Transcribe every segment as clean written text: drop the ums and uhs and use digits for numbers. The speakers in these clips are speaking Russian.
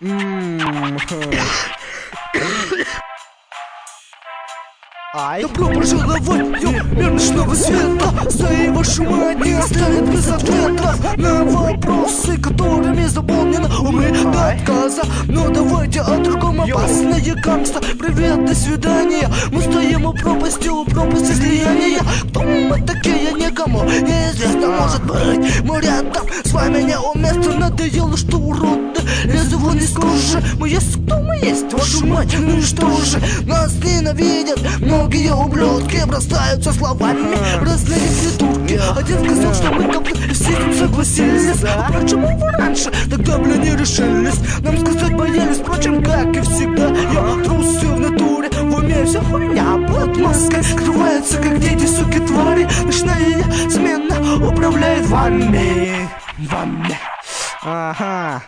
Добро пожаловать, мир ночного света. За вашу мать не оставит без ответов на вопросы, которыми заполнены умы до отказа. Но давайте о другом, опасное гангста. Привет, до свидания. Мы стоим у пропасти слияния. Кто мы такие, никому неизвестно. Может быть, мы рядом с вами неуместно. Надоело, что уроды лезут вон из кожи. Мы есть, кто мы есть, вашу мать, ну и что же? Нас ненавидят многие ублюдки, бросаются словами разные придурки. Один сказал, что мы копли, и все тут согласились. А почему вы раньше тогда, не решились? Нам сказать боялись, впрочем, как и всегда. Я трусы в натуре, в уме вся хуйня под маской скрывается, как дети, суки, твари. Ночная смена управляет вами. Ага.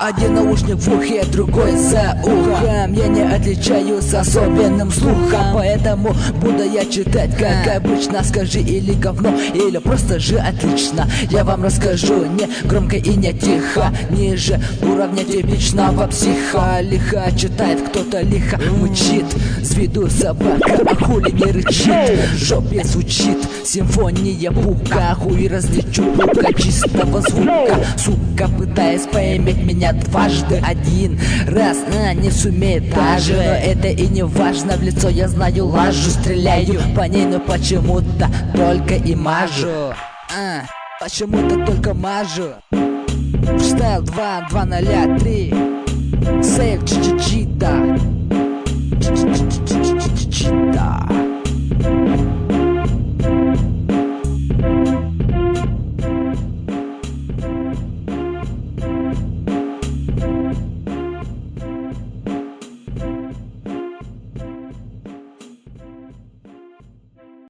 Один наушник в ухе, другой за ухом. Я не отличаюсь особенным слухом, поэтому буду я читать как обычно. Скажи или говно, или просто же отлично. Я вам расскажу не громко и не тихо, ниже уровня типичного психа. Лихо читает кто-то, лихо мычит, с виду собака, а хули не рычит. Жопе звучит симфония бука, хуй различу бука чистого звука. Сука, пытаясь поиметь меня дважды, один раз не сумеет даже. Но это и не важно, в лицо я знаю лажу. Стреляю по ней, но почему-то только и мажу. Почему-то только мажу. Фристайл 2, 2, 0, 3. Сейф, да.